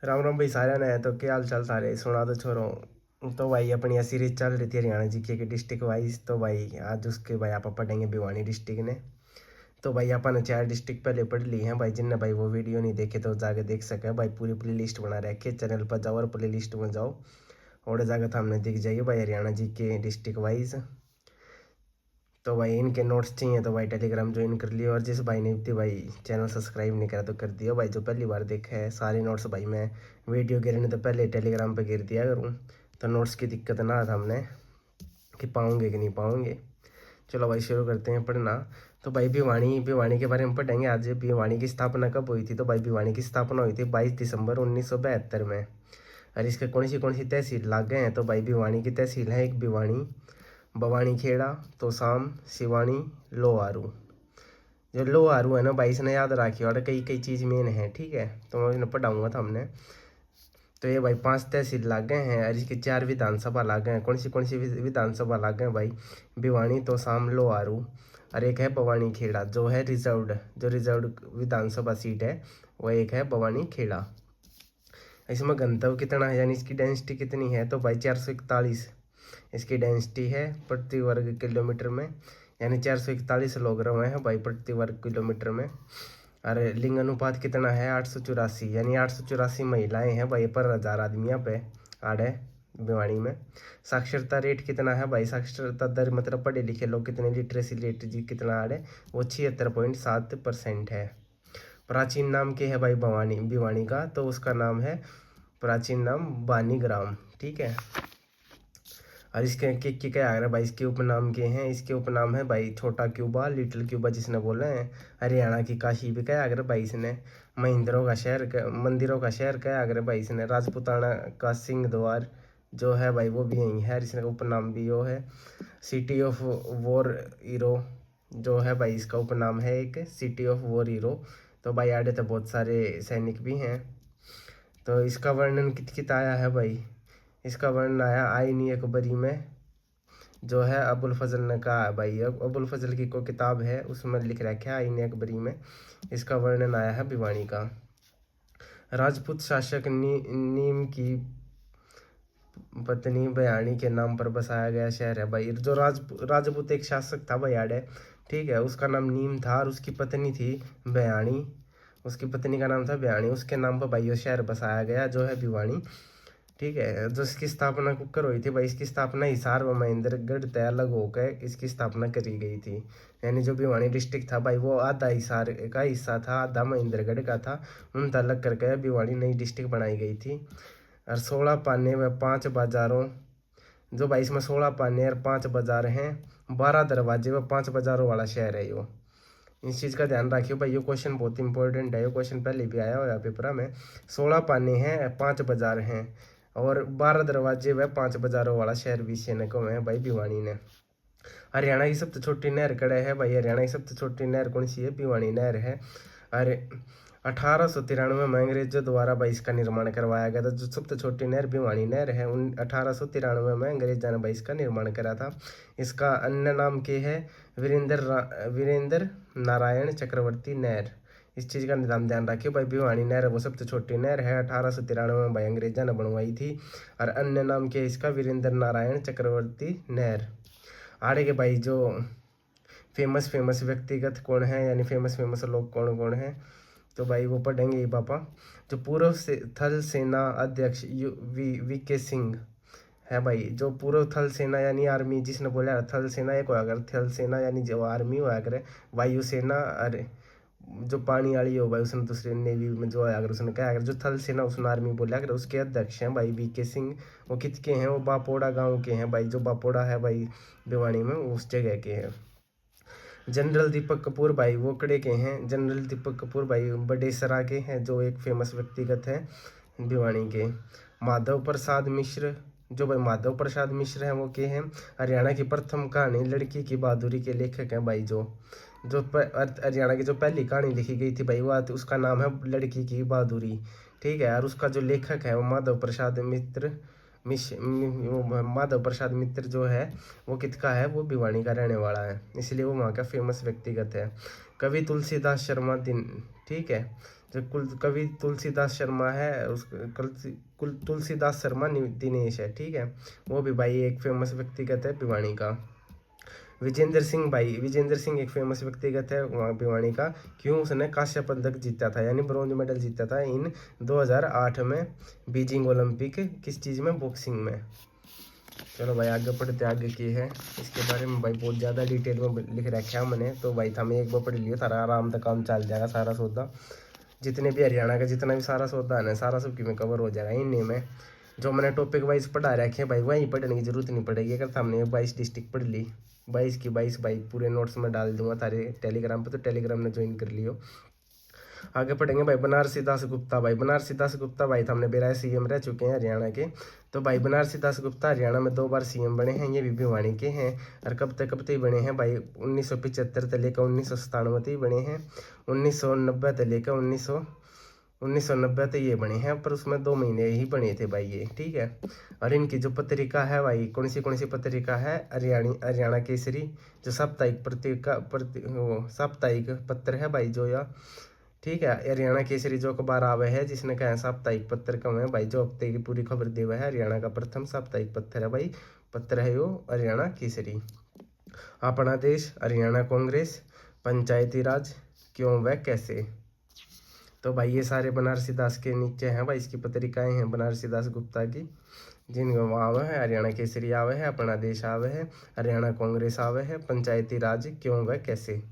राम राम भाई सारे ने। तो क्या हाल चाल सारे, सुना दो छोरो। तो भाई अपनी यह सीरीज चल रही थी हरियाणा जी के डिस्ट्रिक्ट वाइज। तो भाई आज उसके भाई आप पढ़ेंगे भिवानी डिस्ट्रिक्ट ने। तो भाई अपन ने 4 डिस्ट्रिक्ट पहले पढ़ ली हैं भाई। जिनने भाई वो वीडियो नहीं देखे तो जाके देख सके भाई। पूरी प्ले लिस्ट बना रखी है, चैनल पर जाओ और प्ले लिस्ट में जाओ और जाकर हमने दिख जाइए भाई हरियाणा जी के डिस्ट्रिक्ट वाइज। तो भाई इनके नोट्स चाहिए तो भाई टेलीग्राम ज्वाइन कर लियो। और जिस भाई ने भी भाई चैनल सब्सक्राइब नहीं करा तो कर दियो भाई। जो पहली बार देखा है सारे नोट्स भाई मैं वीडियो गिरने तो पहले टेलीग्राम पे गिर दिया करूँ, तो नोट्स की दिक्कत ना था हमने कि पाऊँगे कि नहीं पाऊँगे। चलो भाई शुरू करते हैं पढ़ना। तो भाई भिवानी भिवानी के बारे में पढ़ेंगे आज। भिवानी की स्थापना कब हुई थी? तो भाई भिवानी की स्थापना हुई थी 22 दिसंबर 1972 में। और इसके कौन सी तहसील लागे हैं? तो भाई भिवानी की तहसील है एक भिवानी, भवानी खेड़ा, तोसाम, सिवानी, लोहारू। जो लोहारू है ना भाई इसने याद रखी और कई कई चीज़ मेन है, ठीक है, तो मैं इन्हें पढ़ाऊँगा था हमने। तो ये भाई 5 तहसील लागे हैं और इसकी 4 विधानसभा लागे हैं। कौन सी विधानसभा लागे हैं भाई? भिवानी, तोसाम, लोहारू और एक है भवानी खेड़ा जो है रिजर्व्ड, जो रिजर्व्ड विधानसभा सीट है वो एक है भवानी खेड़ा। इसमें घनत्व कितना है यानी इसकी डेंसिटी कितनी है? तो भाई 441 इसकी डेंसिटी है प्रति वर्ग किलोमीटर में, यानी 441 लोग रहे हैं भाई प्रति वर्ग किलोमीटर में। और लिंग अनुपात कितना है? 884, यानी 884 महिलाएं हैं भाई पर 1000 आदमियों पे आड़े भिवानी में। साक्षरता रेट कितना है भाई? साक्षरता दर मतलब पढ़े लिखे लोग कितने, लिटरेसी रेट जी कितना आड़े, वो 76.7% है। प्राचीन नाम क्या है भाई भवानी भिवानी का? तो उसका नाम है, प्राचीन नाम बानीग्राम, ठीक है। और इसके के क्या आ रहा है भाई? इसके उपनाम के हैं, इसके उपनाम है भाई छोटा क्यूबा, लिटिल क्यूबा जिसने बोले हैं। हरियाणा की काशी भी क्या आ रहा भाई इसने। महिंद्रों का शहर, मंदिरों का शहर क्या आ रहा भाई इसने। राजपुताना का सिंह द्वार जो है भाई वो भी यही है, इसका उपनाम भी वो है। सिटी ऑफ वॉर हीरो जो है भाई इसका उपनाम है एक, सिटी ऑफ वॉर हीरो। तो भाई आड़े तो बहुत सारे सैनिक भी हैं। तो इसका वर्णन कित कित आया है भाई? इसका वर्णन आया आईनी अकबरी में, जो है अबुल फजल ने कहा है भाई। अब अबुल फजल की कोई किताब है उसमें लिख रखा है आईनी अकबरी में इसका वर्णन आया है भिवानी का। राजपूत शासक नीम की पत्नी बयानी के नाम पर बसाया गया शहर है भाई। जो राजपूत एक शासक था बयाड़े, ठीक है, उसका नाम नीम था और उसकी पत्नी थी बयानी। उसकी पत्नी का नाम था बयानी, उसके नाम पर भाई ये शहर बसाया गया जो है भिवानी, ठीक है। जो इसकी स्थापना कुकर हुई थी भाई, इसकी स्थापना हिसार व महेंद्रगढ़ तय अलग होकर इसकी स्थापना करी गई थी। यानी जो भिवानी डिस्ट्रिक्ट था भाई वो आधा हिसार का हिस्सा था, आधा महेंद्रगढ़ का था, उन अलग करके भिवानी नई डिस्ट्रिक्ट बनाई गई थी। और 16 पाने व 5 बाजारों, जो भाई इसमें 16 पाने और 5 बाजार हैं, 12 दरवाजे व 5 बाजारों वाला शहर है यो। इस चीज़ का ध्यान रखियो भाई, ये क्वेश्चन बहुत इंपॉर्टेंट है, ये क्वेश्चन पहले भी आया हुआ पेपर में। 16 पाने हैं, 5 बाजार हैं और 12 दरवाजे व 5 बाजारों वाला शहर भी से को है भाई भिवानी ने। हरियाणा की सबसे छोटी नहर कड़े है भाई? हरियाणा की सबसे छोटी नहर कौन सी है? भिवानी नहर है। अरे 1893 में अंग्रेजों द्वारा भाई इसका निर्माण करवाया गया था। जो सबसे छोटी नहर भिवानी नहर है उन 1893 में अंग्रेजों ने भाई इसका निर्माण करा था। इसका अन्य नाम क्या है? वीरेंद्र नारायण चक्रवर्ती नहर। इस चीज़ का ध्यान रखिए भाई, भिवानी नहर वो सबसे छोटी नहर है, 1893 में भाई अंग्रेजों ने बनवाई थी। और अन्य नाम क्या है इसका? वीरेंद्र नारायण चक्रवर्ती नहर। आगे के भाई जो फेमस व्यक्तिगत कौन है, यानी फेमस लोग कौन कौन है? तो भाई वो पढ़ेंगे ये पापा। जो पूर्व से थल सेना अध्यक्ष वी के सिंह है भाई। जो पूर्व थल सेना यानी आर्मी, जिसने बोला थल सेना एक होया करे, थल सेना यानी जो आर्मी होया करे, वायुसेना, अरे जो पानी वाली हो भाई उसने दूसरे नेवी में जो है अगर उसने कहा अगर जो थल सेना उसने आर्मी बोला अगर उसके अध्यक्ष हैं भाई वी के सिंह। वो कित के हैं? वो बापोड़ा गांव के हैं भाई। जो बापोड़ा है भाई भिवानी में उस जगह के हैं। जनरल दीपक कपूर भाई वो कड़े के हैं? जनरल दीपक कपूर भाई बडेसरा के हैं, जो एक फेमस व्यक्तिगत है भिवानी के। माधव प्रसाद मिश्र, जो भाई माधव प्रसाद मिश्र हैं वो के हैं? हरियाणा की प्रथम कहानी लड़की की बहादुरी के लेखक हैं भाई। जो जो हरियाणा की जो पहली कहानी लिखी गई थी भाई वो उसका नाम है लड़की की बहादुरी, ठीक है। और उसका जो लेखक है वो माधव प्रसाद मित्र माधव प्रसाद मित्र जो है वो किसका है? वो भिवानी का रहने वाला है, इसलिए वो वहाँ का फेमस व्यक्तिगत है। कवि तुलसीदास शर्मा दिन, ठीक है, जो कुल कवि तुलसीदास शर्मा है, उस कुल तुलसीदास शर्मा दिनेश है, ठीक है, वो भी भाई एक फेमस व्यक्तिगत है भिवानी का। विजेंद्र सिंह भाई, विजेंद्र सिंह एक फेमस व्यक्तिगत है वहाँ भिवानी का। क्यों? उसने कांस्य पदक जीता था, यानी ब्रॉन्ज मेडल जीता था इन 2008 में बीजिंग ओलंपिक, किस चीज़ में? बॉक्सिंग में। चलो भाई आगे पढ़ते, आगे की है इसके बारे में भाई बहुत ज़्यादा डिटेल में लिख रखा है मैंने, तो भाई था मैं एक बार पढ़ लियो, सारा आराम से काम चल जाएगा, सारा सौदा जितने भी हरियाणा का जितना भी सारा सौदा है ना, सारा सबकी में कवर हो जाएगा इन्हीं में। जो मैंने टॉपिक वाइज पढ़ा रखे हैं भाई वहीं पढ़ने की जरूरत नहीं पड़ेगी। अगर हमने 22 डिस्ट्रिक्ट पढ़ ली, 22 की 22 भाई पूरे नोट्स में डाल दूंगा तारे टेलीग्राम पे, तो टेलीग्राम में ज्वाइन कर लियो। आगे पढ़ेंगे भाई बनारसी दास गुप्ता। भाई बनारसी दास गुप्ता भाई तो हमने 82 सीएम रह चुके हैं हरियाणा के। तो भाई बनारसी दास गुप्ता हरियाणा में 2 बार सीएम बने हैं, ये भी भिवानी के हैं। और कब तक ही बने हैं भाई? 1975 से लेकर 1997 तक ही बने हैं। 1990 से लेकर 1990 तक ये बने हैं, पर उसमें 2 महीने ही बने थे भाई ये, ठीक है। और इनकी जो पत्रिका है भाई, कौन सी पत्रिका है? हरियाणा केसरी, जो साप्ताहिक साप्ताहिक पत्र है भाई जो, या ठीक है, हरियाणा केसरी जो अखबार आवे है, जिसने कहा साप्ताहिक पत्र कम है भाई, जो हफ्ते की पूरी खबर देवा है, हरियाणा का प्रथम साप्ताहिक पत्र है भाई, पत्र है वो हरियाणा केसरी। अपना देश, हरियाणा कांग्रेस, पंचायती राज, क्यों व कैसे। तो भाई ये सारे बनारसी दास के नीचे हैं भाई, इसकी पत्रिकाएं हैं बनारसी दास गुप्ता की, जिनमें आवे है हरियाणा केसरी आवे है, अपना देश आवे है, हरियाणा कांग्रेस आवे है, पंचायती राज, क्यों व कैसे।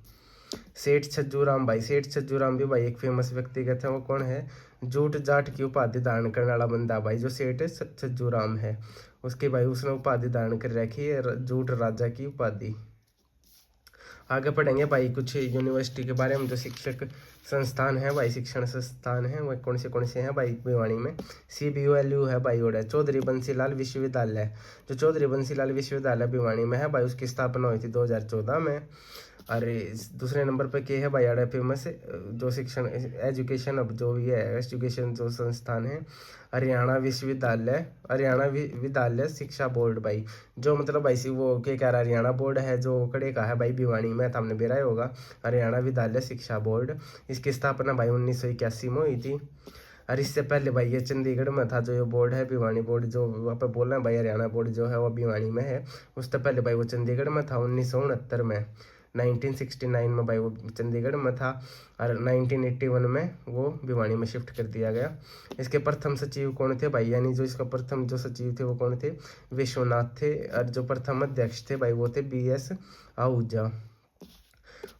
सेठ छज्जूराम भाई, सेठ छज्जूराम भी भाई एक फेमस व्यक्तिगत है। वो कौन है? जूट जाट की उपाधि धारण करने वाला बंदा भाई, जो सेठ छज्जूराम है उसके भाई, उसने उपाधि धारण कर रखी है जूट राजा की उपाधि। आगे पढ़ेंगे भाई कुछ यूनिवर्सिटी के बारे में, जो शिक्षक संस्थान है भाई, शिक्षण संस्थान है वह कौन से हैं भाई भिवानी में? CBULU है भाई, और चौधरी बंसीलाल विश्वविद्यालय, जो चौधरी बंसीलाल विश्वविद्यालय भिवानी में है भाई, उसकी स्थापना हुई थी 2014 में। अरे दूसरे नंबर पर क्या है भाई आड़ा फेमस जो शिक्षण एजुकेशन, अब जो भी है एजुकेशन जो संस्थान है, हरियाणा विश्वविद्यालय, हरियाणा विद्यालय शिक्षा बोर्ड भाई, जो मतलब भाई सी वो क्या कह रहा है, हरियाणा बोर्ड है जो कड़े का है भाई भिवानी में, हमने बेरा होगा हरियाणा विद्यालय शिक्षा बोर्ड। इसकी स्थापना भाई 1981 में हुई थी। और इससे पहले भाई ये चंडीगढ़ में था, जो ये बोर्ड है भिवानी बोर्ड, जो वहाँ पे बोल रहे हैं भाई हरियाणा बोर्ड जो है वो भिवानी में है, उससे पहले भाई वो चंडीगढ़ में था 1969 में। 1969 में भाई वो चंडीगढ़ में था, और 1981 में वो भिवानी में शिफ्ट कर दिया गया। इसके प्रथम सचिव कौन थे भाई, यानी जो इसका प्रथम जो सचिव थे वो कौन थे? विश्वनाथ थे। और जो प्रथम अध्यक्ष थे भाई वो थे BS आहूजा।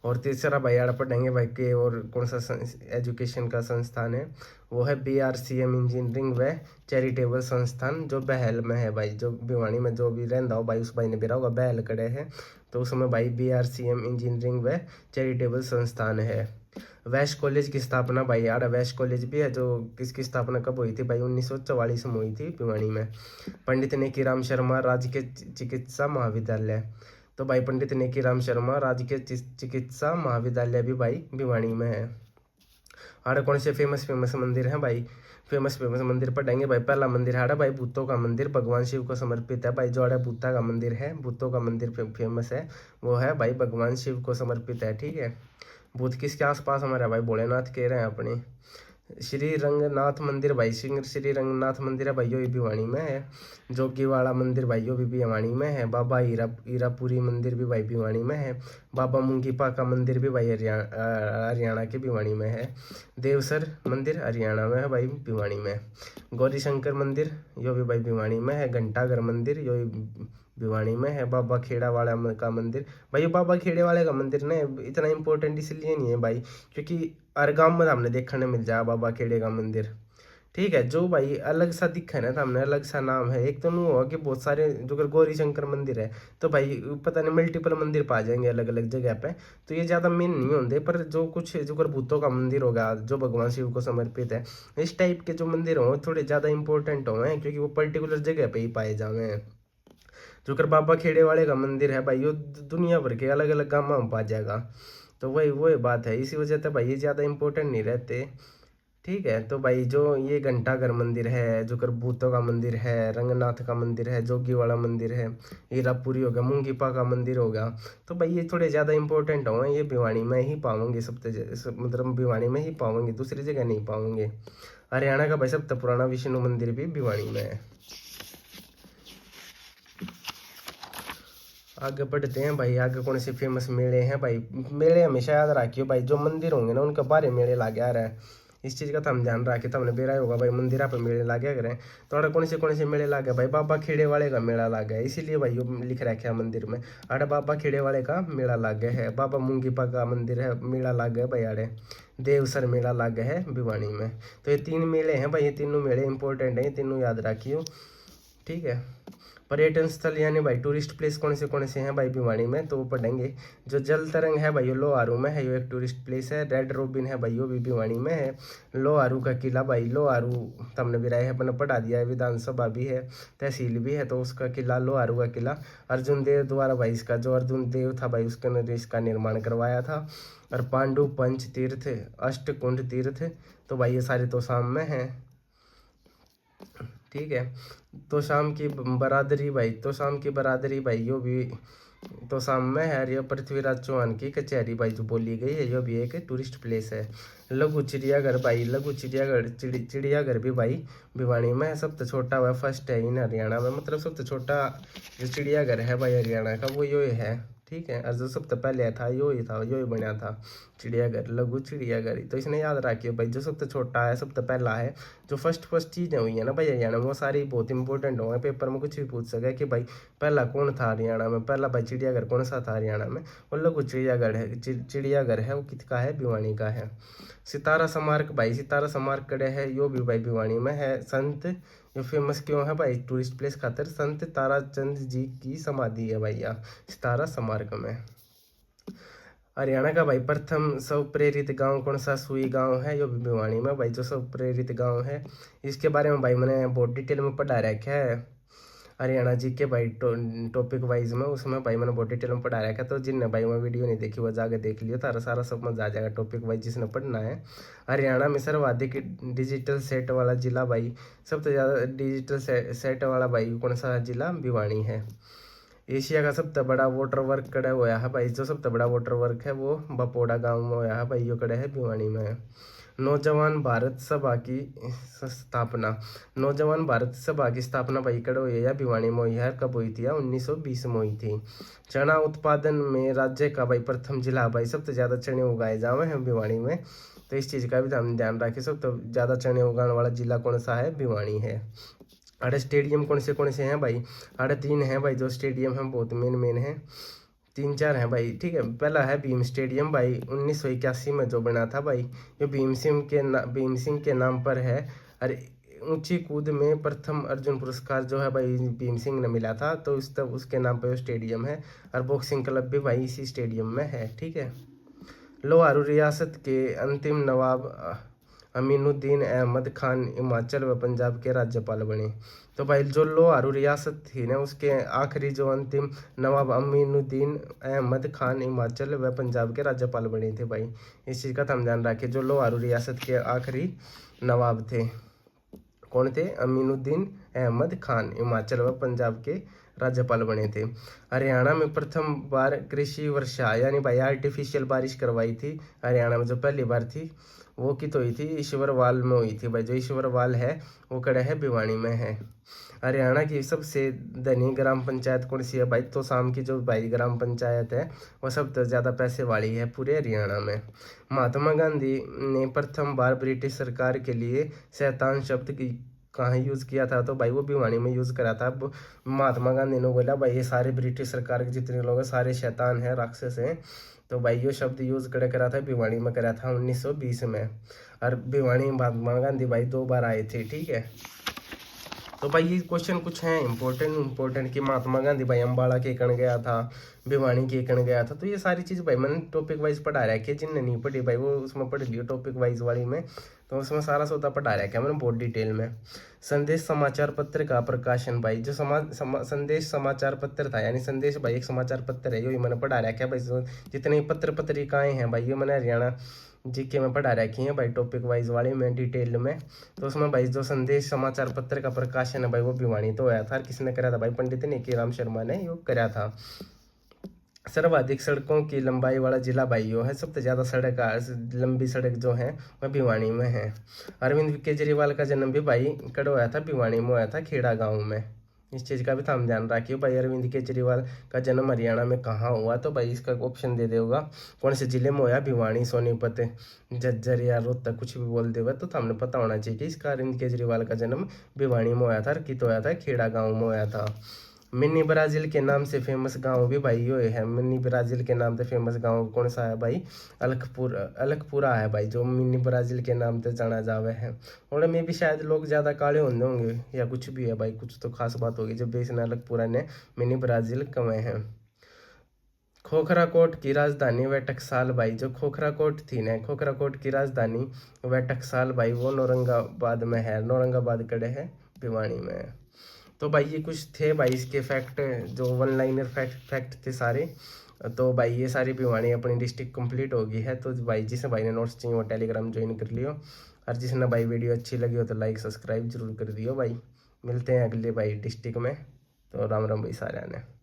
और तीसरा भाई आड़ा पढ़ेंगे भाई के, और कौन सा एजुकेशन का संस्थान है? वो है BRCM इंजीनियरिंग व चैरिटेबल संस्थान, जो बहल में है भाई, जो भिवानी में जो भी रहता हो भाई उस भाई ने बेरा होगा बहल कड़े है, तो उसमें भाई BRCM इंजीनियरिंग व चैरिटेबल संस्थान है। वेस्ट कॉलेज की स्थापना भाई आड़ा वेस्ट कॉलेज भी है, जो किसकी स्थापना कब हुई थी भाई? 1944 में हुई थी भिवानी में। पंडित नेकीराम शर्मा राजकीय चिकित्सा महाविद्यालय, तो भाई पंडित नेकीराम शर्मा राजकीय चिकित्सा महाविद्यालय भी भाई भिवानी में है। आड़ा कौन से फेमस मंदिर हैं भाई? फेमस मंदिर पढ़ेंगे भाई। पहला मंदिर है भाई भूतों का मंदिर, भगवान शिव को समर्पित है भाई, जो आड़ा भूता का मंदिर है, भूतों का मंदिर फेमस है, वो है भाई भगवान शिव को समर्पित है, ठीक है। भूत किसके आसपास हमारे भाई? भोलेनाथ कह रहे हैं अपने। श्री रंगनाथ मंदिर भाई, श्री रंगनाथ मंदिर है भाई, यो भी भिवानी में है। जोगी वाला मंदिर भाई, यो भी भिवानी में है। बाबा हीरापुरी मंदिर भी भाई भिवानी में है। बाबा मुंगीपा का मंदिर भी भाई हरियाणा के भिवानी में है। देवसर मंदिर हरियाणा में है भाई भिवानी में। गौरी शंकर मंदिर यो भी भाई भिवानी में है। घंटाघर मंदिर यो भिवानी में है। बाबा खेड़ा वाला का मंदिर भाई, ये बाबा खेड़े वाले का मंदिर ने इतना इम्पोर्टेंट इसलिए नहीं है भाई, क्योंकि हर गांव में हमने देखने मिल जाए बाबा खेड़े का मंदिर, ठीक है। जो भाई अलग सा दिखा है ना, हमने अलग सा नाम है। एक तो नहीं हुआ कि बहुत सारे जो गौरी शंकर मंदिर है, तो भाई पता नहीं मल्टीपल मंदिर पा जाएंगे अलग अलग जगह पे, तो ये ज़्यादा मेन नहीं होंगे। पर जो कुछ जो भूतों का मंदिर होगा जो भगवान शिव को समर्पित है, इस टाइप के जो मंदिर हों थोड़े ज़्यादा इंपॉर्टेंट हुए हैं, क्योंकि वो पर्टिकुलर जगह पे ही पाए जावे हैं। जो कर बाबा खेड़े वाले का मंदिर है भाई, वो दुनिया भर के अलग अलग गाँव में पा जाएगा, तो वही बात है। इसी वजह से भाई ये ज़्यादा इंपॉर्टेंट नहीं रहते, ठीक है। तो भाई जो ये घंटाघर मंदिर है, जो करबूतों का मंदिर है, रंगनाथ का मंदिर है, जोगी वाला मंदिर है, हीरापुरी हो गया, मुंगीपा का मंदिर हो गया, तो भाई ये थोड़े ज़्यादा इंपॉर्टेंट होंगे, ये भिवानी में ही पाओगे मतलब भिवानी में ही पाओगे, दूसरी जगह नहीं पाओगे। हरियाणा का भाई सबसे पुराना विष्णु मंदिर भी भिवानी में है। आगे बढ़ते हैं भाई, आगे कौन से फेमस मेले हैं भाई। मेले हमेशा याद रखियो भाई, जो मंदिर होंगे ना उनके बारे मेले लागे आ रहा है, इस चीज़ का तो हम ध्यान रखे, तो हमने बेरा होगा भाई मंदिर पे मेले लागे करें। तो अरे कौन से मेले लागे भाई, बाबा खेड़े वाले का मेला लागे है, इसीलिए भाई यो लिख रखा है मंदिर में, अरे बाबा खेड़े वाले का मेला लागे है। बाबा मुंगीपा का मंदिर है, मेला लागे है भाई, अरे देवसर मेला लागे है भिवानी में। तो ये 3 मेले हैं भाई, ये तीनों मेले इंपॉर्टेंट है, ये तीनों याद रखियो, ठीक है। पर्यटन स्थल यानी भाई टूरिस्ट प्लेस कौन से हैं भाई भिवानी में, तो वो पढ़ेंगे। जो जल तरंग है भाई, लोहारू में है, यो एक टूरिस्ट प्लेस है। रेड रोबिन है भाई, यो भी भिवानी में है। लोहारू का किला भाई, लोहारू तो हमने भी राय है अपने पढ़ा दिया है, विधानसभा भी है, तहसील भी है, तो उसका किला लोहारू का किला अर्जुन देव द्वारा भाई, इसका जो अर्जुन देव था भाई उसने इसका निर्माण करवाया था। और पांडु पंच तीर्थ, अष्टकुंड तीर्थ, तो भाई ये सारे तो शाम में हैं, ठीक है। तो शाम की बरादरी भाई, तो शाम की बरादरी भाई यो भी तो शाम में है। ये पृथ्वीराज चौहान की कचहरी भाई जो बोली गई है, यो भी एक टूरिस्ट प्लेस है। लघु चिड़ियाघर भाई, लघु चिड़ियाघर चिड़ियाघर भी भाई भिवानी में है, सबसे छोटा हुआ फर्स्ट है इन हरियाणा में, मतलब सबसे छोटा जो चिड़ियाघर है भाई हरियाणा का वो यो है, ठीक है। और जो सबसे पहले था यो ही था, यो ही बना था चिड़ियाघर, लघु चिड़ियाघर। तो इसने याद रखिए भाई, जो सबसे छोटा है सबसे पहला है, जो फर्स्ट चीज़ें हुई है ना भाई हरियाणा में, वो सारी बहुत इंपॉर्टेंट होंगे, पेपर में कुछ भी पूछ सके कि भाई पहला कौन था हरियाणा में, पहला भाई चिड़ियाघर कौन सा था हरियाणा में, वो लघु चिड़ियाघर है। चिड़ियाघर है वो किसका है, भिवानी का है। सितारा स्मारक भाई, सितारा स्मारक कड़े है, यो भी भाई भिवानी में है। संत ये फेमस क्यों है भाई टूरिस्ट प्लेस खातर, संत ताराचंद जी की समाधि है भैया सितारा स्मारक में। हरियाणा का भाई प्रथम स्व प्रेरित गांव कौन सा, सुई गांव है, यो भी भिवानी में भाई जो स्व प्रेरित गांव है। इसके बारे में भाई मैंने बहुत डिटेल में पढ़ा रखा है हरियाणा जी के भाई टॉपिक वाइज में, उसमें भाई मैंने बहुत डिटेल में पढ़ा रखा है। तो जिनने भाई मैं वीडियो नहीं देखी वो जाके देख लियो, तारा सारा समझ आ जाएगा टॉपिक वाइज जिसने पढ़ना है। हरियाणा में सर्वाधिक डिजिटल सेट वाला जिला भाई, सबसे ज़्यादा डिजिटल सेट वाला भाई कौन सा जिला, भिवानी है। एशिया का सबसे बड़ा वाटर वर्क कड़ा हुआ है भाई, जो सबसे बड़ा वाटर वर्क है वो बपोड़ा गांव में हुआ है भाई, यो कड़ा है भिवानी में है। नौजवान भारत सभा की स्थापना, नौजवान भारत सभा की स्थापना भाई कड़ हुई है या भिवानी में हुई है, कब हुई थी, 1920 में हुई थी। चना उत्पादन में राज्य का भाई प्रथम जिला भाई, सबसे ज़्यादा चने उगाए जावे हैं भिवानी में, तो इस चीज़ का भी हम ध्यान रखें, सबसे ज़्यादा चने उगाने वाला जिला कौन सा है, भिवानी है। अरे स्टेडियम कौन से हैं भाई, अरे 3 हैं भाई, जो स्टेडियम हैं बहुत मेन है, 3-4 हैं भाई, ठीक है। पहला है भीम स्टेडियम भाई, 1981 में जो बना था भाई, ये भीम सिंह के नाम पर है। अरे ऊंची कूद में प्रथम अर्जुन पुरस्कार जो है भाई भीम सिंह ने मिला था, तो इस तब उसके नाम पर स्टेडियम है। और बॉक्सिंग क्लब भी भाई इसी स्टेडियम में है, ठीक है। लोहारू रियासत के अंतिम नवाब अमीनुद्दीन अहमद खान हिमाचल व पंजाब के राज्यपाल बने। तो भाई जो लोहारू रियासत थी ना उसके आखिरी जो अंतिम नवाब अमीनुद्दीन अहमद खान हिमाचल व पंजाब के राज्यपाल बने थे भाई, इस चीज़ का हम ध्यान रखें। जो लोहारू रियासत के आखिरी नवाब थे कौन थे, अमीनुद्दीन अहमद खान हिमाचल व पंजाब के राज्यपाल बने थे। हरियाणा में प्रथम बार कृषि वर्षा यानी भाई आर्टिफिशियल बारिश करवाई थी हरियाणा में, जो पहली बार थी वो की तो हुई थी ईश्वरवाल में हुई थी भाई, जो ईश्वरवाल है वो कड़ा है भिवानी में है। हरियाणा की सबसे धनी ग्राम पंचायत कौन सी है भाई, तो शाम की जो भाई ग्राम पंचायत है वो सबसे ज़्यादा पैसे वाली है पूरे हरियाणा में। महात्मा गांधी ने प्रथम बार ब्रिटिश सरकार के लिए शैतान शब्द की कहाँ यूज़ किया था, तो भाई वो भिवानी में यूज़ करा था। अब महात्मा गांधी ने बोला भाई ये सारे ब्रिटिश सरकार के जितने लोग हैं सारे शैतान हैं, राक्षस हैं, तो भाई ये शब्द यूज़ करा था भिवानी में, करा था 1920 में। और भिवानी महात्मा गांधी भाई 2 बार आए थे, ठीक है। तो भाई ये क्वेश्चन कुछ हैं इंपॉर्टेंट कि महात्मा गांधी भाई अम्बाड़ा के कण गया था, भिवानी के कण गया था, तो ये सारी चीज़ भाई मैंने टॉपिक वाइज पढ़ा रखी है, जिनने नहीं पढ़ी भाई वो उसमें पढ़ लियो टॉपिक वाइज वाली में, तो उसमें सारा सौदा पढ़ा रखा है मैंने बहुत डिटेल में। संदेश समाचार पत्र का प्रकाशन भाई, जो संदेश समाचार पत्र था यानी संदेश भाई एक समाचार पत्र है, यही मैंने पढ़ा रखा है भाई। जितने पत्र पत्रिकाएँ हैं भाई ये मैंने हरियाणा जीके में पढ़ा रखी है भाई, टॉपिक वाइज वाले में डिटेल में। तो उसमें भाई जो संदेश समाचार पत्र का प्रकाशन है भाई वो भिवानी तो होया था। किसने करा था भाई? पंडित नेकीराम शर्मा ने योग करा था। सर्वाधिक सड़कों की लंबाई वाला जिला भाई यो है, सबसे ज्यादा सड़क लंबी सड़क जो है वह भिवानी में है। अरविंद केजरीवाल का जन्म भी भाई कड़ होया था, भिवानी में होया था, खेड़ा गांव में। इस चीज का भी तो हम ध्यान रखिए भाई। अरविंद केजरीवाल का जन्म हरियाणा में कहाँ हुआ? तो भाई इसका ऑप्शन दे देगा कौन से जिले में होया? भिवानी, सोनीपत, झज्जर या रोहतक, कुछ भी बोल देगा तो हमने पता होना चाहिए कि इसका अरविंद केजरीवाल का जन्म भिवानी में होया था। कित होया था? खेड़ा गाँव में होया था। मिनी ब्राजील के नाम से फेमस गांव भी भाई यो है। मिनी ब्राजील के नाम से फेमस गांव कौन सा है भाई? अलखपुरा है भाई, जो मिनी ब्राजील के नाम से जाना जावे है। और में भी शायद लोग ज्यादा काले होंगे या कुछ भी है भाई, कुछ तो खास बात होगी जब इसने अलखपुरा ने मिनी ब्राजील कमाए हैं। खोखरा कोट की राजधानी व टकसाल भाई, जो खोखरा कोट थी ना, खोखरा कोट की राजधानी व टकसाल भाई वो औरंगाबाद में है। औरंगाबाद कड़े है, भिवानी में है। तो भाई ये कुछ थे भाई इसके फैक्ट, जो वन लाइनर फैक्ट थे सारे। तो भाई ये सारी भिवानी अपनी डिस्ट्रिक्ट कंप्लीट हो गई है। तो भाई जिस भाई ने नोट्स चाहिए वो टेलीग्राम ज्वाइन कर लियो। और जिसने भाई वीडियो अच्छी लगी हो तो लाइक सब्सक्राइब जरूर कर दियो भाई। मिलते हैं अगले भाई डिस्ट्रिक्ट में। तो राम राम भाई सारे ने।